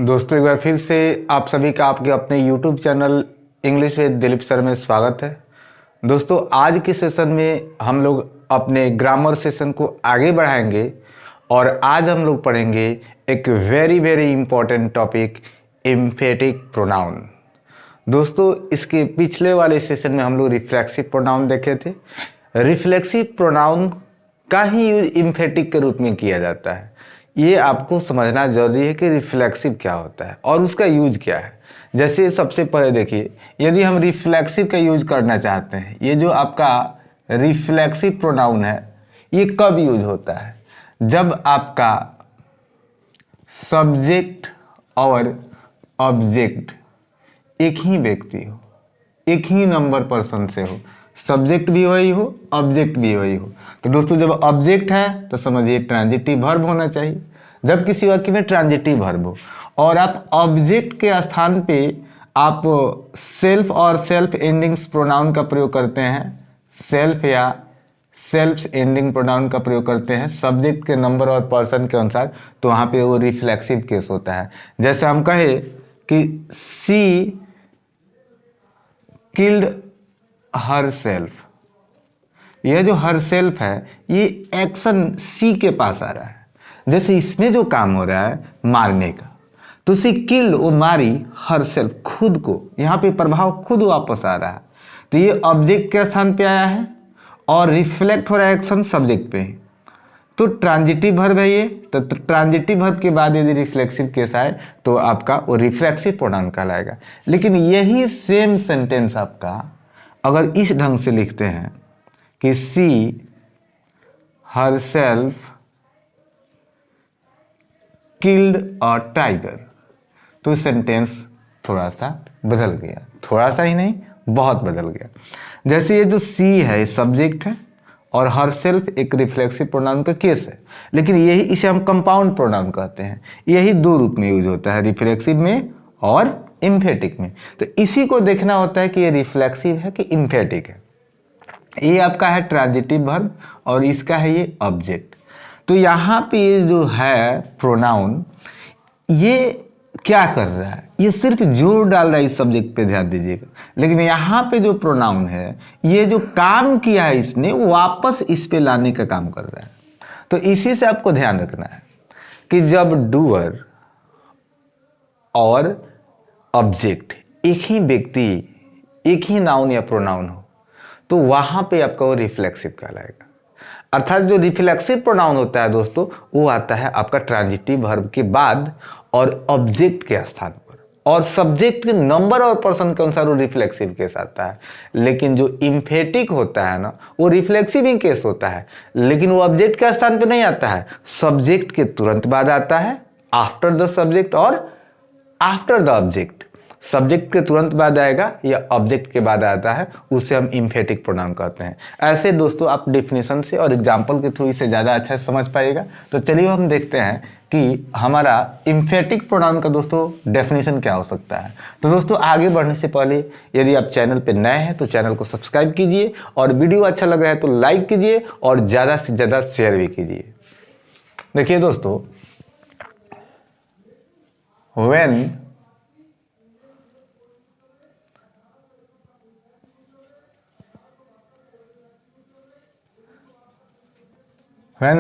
दोस्तों एक बार फिर से आप सभी का आपके अपने YouTube channel English with Dilip sir में स्वागत है। दोस्तों आज के सेशन में हम लोग अपने ग्रामर सेशन को आगे बढ़ाएंगे और आज हम लोग पढ़ेंगे एक very important topic emphatic pronoun. दोस्तों इसके पिछले वाले सेशन में हम लोग रिफ्लेक्सिव प्रोनाउन देखे थे। रिफ्लेक्सिव प्रोनाउन का ही यूज एम्फेटिक के रूप में किया जाता है। ये आपको समझना जरूरी है कि रिफ्लेक्सिव क्या होता है और उसका यूज क्या है। जैसे सबसे पहले देखिए, यदि हम रिफ्लेक्सिव का यूज करना चाहते हैं, ये जो आपका रिफ्लेक्सिव प्रोनाउन है ये कब यूज होता है? जब आपका सब्जेक्ट और ऑब्जेक्ट एक ही व्यक्ति हो, एक ही नंबर पर्सन से हो, सब्जेक्ट भी वही हो ऑब्जेक्ट भी वही हो। तो दोस्तों जब ऑब्जेक्ट है तो समझिए ट्रांजिटिव वर्ब होना चाहिए। जब किसी वाक्य में ट्रांजिटिव वर्ब हो और आप ऑब्जेक्ट के स्थान पे आप सेल्फ और सेल्फ एंडिंग्स प्रोनाउन का प्रयोग करते हैं, सेल्फ या सेल्फ एंडिंग प्रोनाउन का प्रयोग करते हैं सब्जेक्ट के नंबर और पर्सन के अनुसार, तो वहाँ पे वो रिफ्लेक्सिव केस होता है। जैसे हम कहे कि सी किल्ड हर सेल्फ, यह जो हर सेल्फ है ये एक्शन सी के पास आ रहा है। जैसे इसमें जो काम हो रहा है मारने का, तो सी किल्ड, वो मारी हर सेल्फ, खुद को, यहाँ पे प्रभाव खुद वापस आ रहा है। तो ये ऑब्जेक्ट के स्थान पे आया है और रिफ्लेक्ट हो रहा है एक्शन सब्जेक्ट पे। तो ट्रांजिटिव वर्ब है ये। तो ट्रांजिटिव वर्ब के बाद यदि रिफ्लेक्सिव केस आए तो आपका वो रिफ्लेक्सिव प्रोनाउन कहलाएगा। लेकिन यही सेम सेंटेंस आपका अगर इस ढंग से लिखते हैं कि she herself killed a tiger, तो सेंटेंस थोड़ा सा बदल गया, थोड़ा सा ही नहीं बहुत बदल गया। जैसे ये जो सी है सब्जेक्ट है और हर सेल्फ एक रिफ्लेक्सिव प्रोनाउन का केस है, लेकिन यही इसे हम कंपाउंड प्रोनाउन कहते हैं। यही दो रूप में यूज होता है, रिफ्लेक्सिव में और एम्फेटिक में। तो इसी को देखना होता है कि ये रिफ्लेक्सिव है कि एम्फेटिक है। ये आपका है ट्रांजिटिव वर्ब और इसका है ये ऑब्जेक्ट। तो यहाँ पे ये जो है प्रोनाउन ये क्या कर रहा है, ये सिर्फ जोर डाल रहा है इस सब्जेक्ट पे, ध्यान दीजिएगा। लेकिन यहाँ पे जो प्रोनाउन है ये जो काम किया है इसने वापस इस पे लाने का काम कर रहा है। तो इसी से आपको ध्यान रखना है कि जब डूअर और ऑब्जेक्ट एक ही व्यक्ति, एक ही नाउन या प्रोनाउन हो, तो वहां पे आपका वो रिफ्लेक्सिव कहलाएगा। अर्थात जो रिफ्लेक्सिव प्रोनाउन होता है दोस्तों वो आता है आपका ट्रांजिटिव वर्ब के बाद और ऑब्जेक्ट के स्थान पर, और सब्जेक्ट के नंबर और पर्सन के अनुसार वो रिफ्लेक्सिव केस आता है। लेकिन जो एम्फेटिक होता है ना वो रिफ्लेक्सिव ही केस होता है, लेकिन वो ऑब्जेक्ट के स्थान पर नहीं आता है, सब्जेक्ट के तुरंत बाद आता है, आफ्टर द सब्जेक्ट और आफ्टर द ऑब्जेक्ट। सब्जेक्ट के तुरंत बाद आएगा या ऑब्जेक्ट के बाद आता है, उसे हम एम्फेटिक प्रोनाउन कहते हैं। ऐसे दोस्तों आप डेफिनेशन से और एग्जांपल के थ्रू इसे ज़्यादा अच्छा समझ पाइएगा। तो चलिए हम देखते हैं कि हमारा एम्फेटिक प्रोनाउन का दोस्तों डेफिनेशन क्या हो सकता है। तो दोस्तों आगे बढ़ने से पहले यदि आप चैनल पर नए हैं तो चैनल को सब्सक्राइब कीजिए और वीडियो अच्छा लग रहा है तो लाइक कीजिए और ज़्यादा से ज़्यादा शेयर भी कीजिए। देखिए दोस्तों, when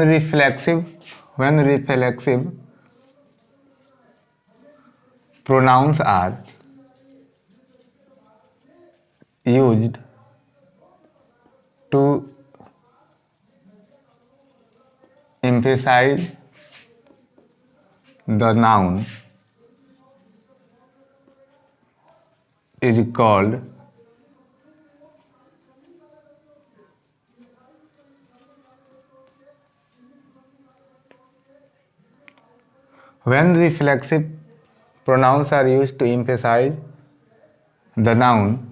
reflexive pronouns are used to emphasize the noun is called when reflexive pronouns are used to emphasize the noun,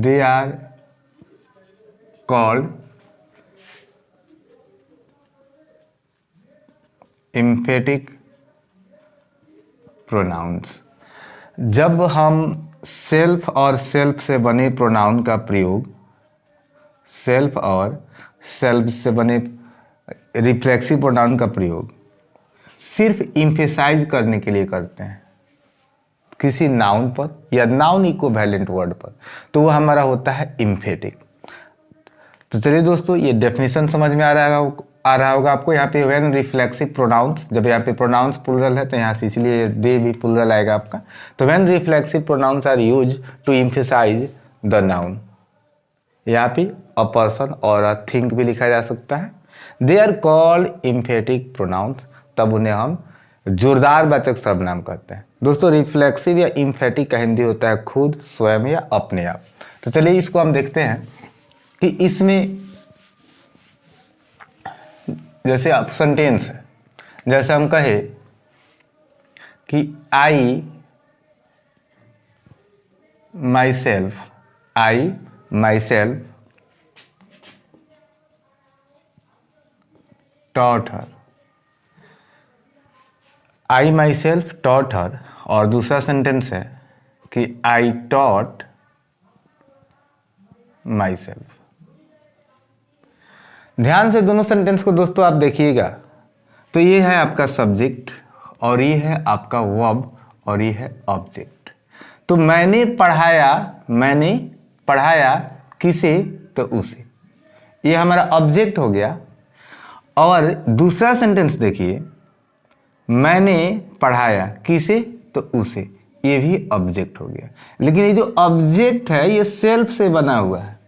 they are called emphatic pronouns। जब हम सेल्फ और सेल्फ से बने प्रोनाउन का प्रयोग, सेल्फ और सेल्फ से बने रिफ्लेक्सिव प्रोनाउन का प्रयोग सिर्फ इम्फेसाइज करने के लिए करते हैं किसी नाउन पर या नाउन इक्विवेलेंट वर्ड पर, तो वो हमारा होता है इम्फेटिक। तो चलिए दोस्तों, ये डेफिनेशन समझ में आ रहा होगा आपको। यहाँ पे व्हेन रिफ्लेक्सिव प्रोनाउंस, जब यहाँ पे प्रोनाउंस प्लुरल है तो यहाँ से इसलिए दे भी प्लुरल आएगा आपका। तो when reflexive pronouns are use to emphasise the noun, यहाँ पे अ पर्सन और अ थिंग भी लिखा जा सकता है। They are called emphatic pronouns, तब उन्हें हम जोरदार वाचक सर्वनाम कहते हैं। दोस्तों, रिफ्लेक्सिव या एम्फेटिक का हिंदी होता है खुद, स्वयं या अपने आप। तो चलिए इसको हम देखते हैं कि इसमें जैसे आप सेंटेंस है, जैसे हम कहे कि I myself taught her, I myself taught her, और दूसरा सेंटेंस है कि आई टॉट माई सेल्फ। ध्यान से दोनों सेंटेंस को दोस्तों आप देखिएगा, तो ये है आपका सब्जेक्ट और ये है आपका वर्ब और ये है ऑब्जेक्ट। तो मैंने पढ़ाया किसे, तो उसे, ये हमारा ऑब्जेक्ट हो गया। और दूसरा सेंटेंस देखिए, मैंने पढ़ाया किसे, तो उसे, ये भी ऑब्जेक्ट हो गया। लेकिन ये जो ऑब्जेक्ट है ये सेल्फ से बना हुआ है,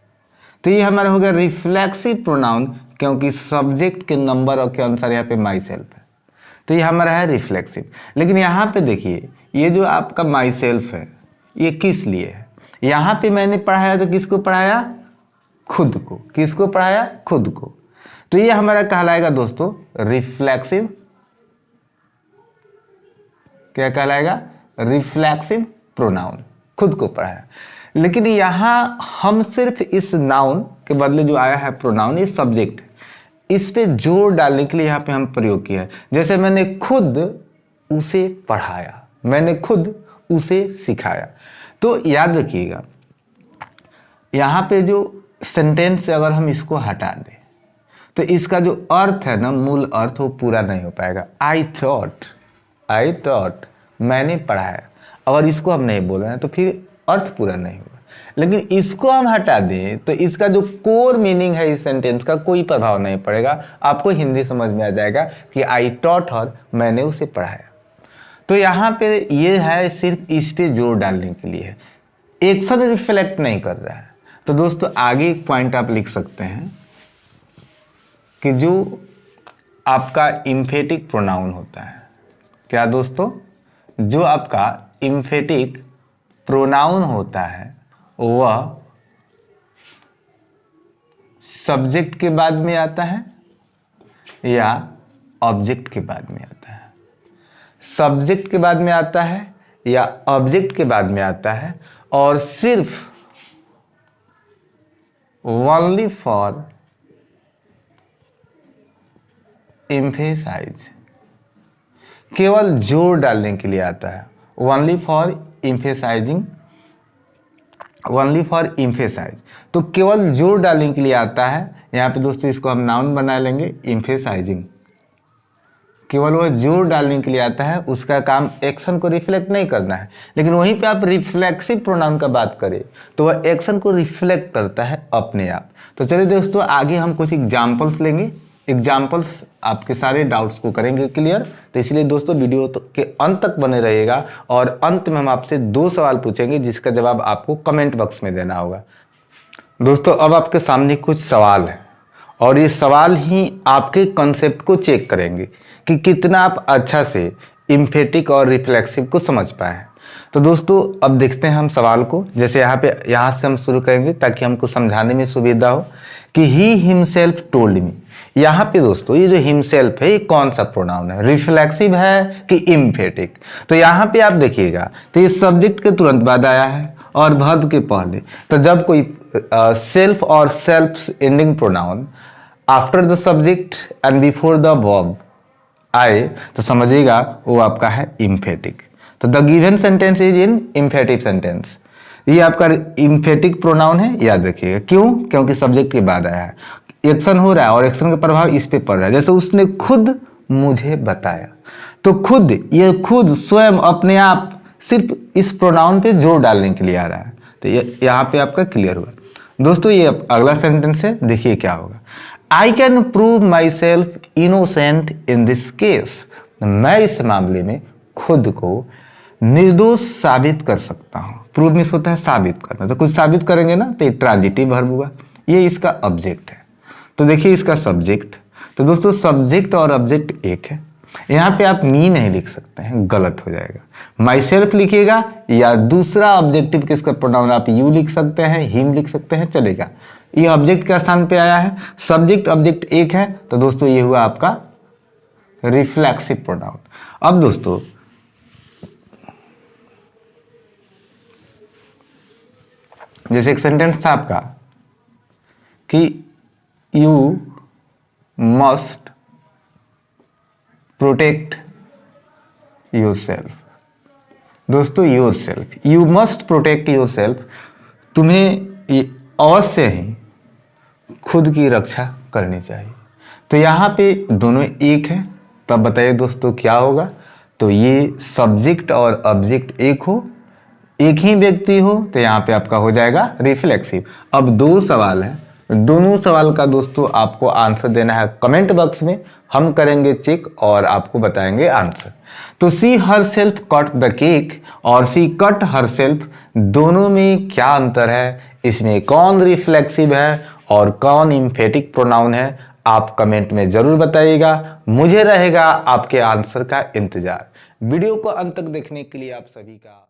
तो ये हमारा हो गया रिफ्लेक्सिव प्रोनाउन, क्योंकि सब्जेक्ट के नंबर और के अनुसार यहाँ पे माई सेल्फ है, तो ये हमारा है रिफ्लेक्सिव। लेकिन यहाँ पे देखिए, ये जो आपका माई सेल्फ है ये किस लिए है? यहाँ पे मैंने पढ़ाया तो किसको पढ़ाया? खुद को। किसको पढ़ाया? खुद को। तो ये हमारा कहलाएगा दोस्तों रिफ्लेक्सिव, क्या कहलाएगा? रिफ्लेक्सिव प्रोनाउन, खुद को पढ़ाया। लेकिन यहाँ हम सिर्फ इस नाउन के बदले जो आया है प्रोनाउन, ये सब्जेक्ट, इस पे जोर डालने के लिए यहाँ पे हम प्रयोग किया है। जैसे मैंने खुद उसे पढ़ाया, मैंने खुद उसे सिखाया। तो याद रखिएगा, यहाँ पे जो सेंटेंस से अगर हम इसको हटा दें तो इसका जो अर्थ है ना, मूल अर्थ, वो पूरा नहीं हो पाएगा। आई थॉट, मैंने पढ़ाया, अगर इसको हम नहीं बोल रहे हैं तो फिर अर्थ पूरा नहीं होगा। लेकिन इसको हम हटा दें तो इसका जो कोर मीनिंग है इस सेंटेंस का कोई प्रभाव नहीं पड़ेगा। आपको हिंदी समझ में आ जाएगा कि आई टॉट हर, मैंने उसे पढ़ाया। तो यहाँ पे ये है सिर्फ इस पे जोर डालने के लिए है, एक्शन रिफ्लेक्ट नहीं कर रहा है। तो दोस्तों आगे एक पॉइंट आप लिख सकते हैं कि जो आपका इम्फेटिक प्रोनाउन होता है, क्या दोस्तों? जो आपका इम्फेटिक प्रोनाउन होता है वह सब्जेक्ट के बाद में आता है या ऑब्जेक्ट के बाद में आता है? सब्जेक्ट के बाद में आता है या ऑब्जेक्ट के बाद में आता है, और सिर्फ ओनली फॉर एम्फेसाइज, केवल जोर डालने के लिए आता है। Only for emphasising, only for emphasise, तो केवल जोर डालने के लिए आता है। यहाँ पे दोस्तों इसको हम नाउन बना लेंगे, एम्फेसाइजिंग। केवल वह जोर डालने के लिए आता है, उसका काम एक्शन को रिफ्लेक्ट नहीं करना है। लेकिन वहीं पे आप रिफ्लेक्सिव प्रोनाउन का बात करें तो वह एक्शन को रिफ्लेक्ट करता है अपने आप। तो चलिए दोस्तों आगे हम कुछ एग्जाम्पल्स लेंगे, एग्जाम्पल्स आपके सारे डाउट्स को करेंगे क्लियर। तो इसलिए दोस्तों वीडियो के अंत तक बने रहिएगा, और अंत में हम आपसे 2 सवाल पूछेंगे जिसका जवाब आपको कमेंट बॉक्स में देना होगा। दोस्तों अब आपके सामने कुछ सवाल है, और ये सवाल ही आपके कॉन्सेप्ट को चेक करेंगे कि कितना आप अच्छा से इम्फेटिक और रिफ्लेक्सिव को समझ पाए हैं। तो दोस्तों अब देखते हैं हम सवाल को। जैसे यहाँ से हम शुरू करेंगे ताकि हमको समझाने में सुविधा हो कि ही हिमसेल्फ टोल्ड मी। यहाँ पे दोस्तों ये जो हिमसेल्फ है ये कौन सा प्रोनाउन है? रिफ्लेक्सिव है कि इम्फेटिक? तो यहाँ पे आप देखिएगा तो ये सब्जेक्ट के तुरंत बाद आया है और वर्ब के पहले। तो जब कोई सेल्फ और self ending pronoun after the subject and before the verb आए तो समझिएगा वो आपका है इम्फेटिक। तो the given sentence is in emphatic sentence, ये आपका इम्फेटिक प्रोनाउन है, याद रखिएगा। क्यों? क्योंकि सब्जेक्ट के बाद आया है। एक्शन हो रहा है और एक्शन का प्रभाव इस पे पड़ रहा है। जैसे उसने खुद मुझे बताया, तो खुद, ये खुद स्वयं अपने आप सिर्फ इस प्रोनाउन पे जोर डालने के लिए आ रहा है। तो यहाँ पे आपका क्लियर हुआ दोस्तों। ये अगला सेंटेंस है, देखिए क्या होगा। I can prove my self innocent in this case. मैं इस मामले में खुद को निर्दोष साबित कर सकता हूं। प्रूव मीन्स होता है साबित करना, तो कुछ साबित करेंगे ना, तो ये ट्रांजिटिव वर्ब हुआ। ये इसका ऑब्जेक्ट है। तो देखिए इसका सब्जेक्ट, तो दोस्तों सब्जेक्ट और ऑब्जेक्ट एक है। यहाँ पे आप मी नहीं लिख सकते हैं, गलत हो जाएगा। माई सेल्फ लिखिएगा या दूसरा ऑब्जेक्टिव किसका प्रोनाउन आप यू लिख सकते हैं, हिम लिख सकते हैं, चलेगा। ये ऑब्जेक्ट के स्थान पे आया है, सब्जेक्ट ऑब्जेक्ट एक है, तो दोस्तों ये हुआ आपका रिफ्लेक्सिव प्रोनाउन। अब दोस्तों जैसे एक सेंटेंस था आपका कि you must protect yourself. दोस्तों yourself, you must protect yourself, तुम्हें अवश्य ही खुद की रक्षा करनी चाहिए। तो यहाँ पे दोनों एक है, तब बताइए दोस्तों क्या होगा। तो ये सब्जेक्ट और ऑब्जेक्ट एक हो, एक ही व्यक्ति हो, तो यहाँ पे आपका हो जाएगा रिफ्लेक्सिव। अब दो सवाल है, दोनों सवाल का दोस्तों आपको आंसर देना है कमेंट बॉक्स में, हम करेंगे चेक और आपको बताएंगे आंसर। तो see herself cut the cake और सी कट हर सेल्फ, दोनों में क्या अंतर है, इसमें कौन रिफ्लेक्सिव है और कौन इम्फेटिक प्रोनाउन है, आप कमेंट में जरूर बताइएगा। मुझे रहेगा आपके आंसर का इंतजार। वीडियो को अंत तक देखने के लिए आप सभी का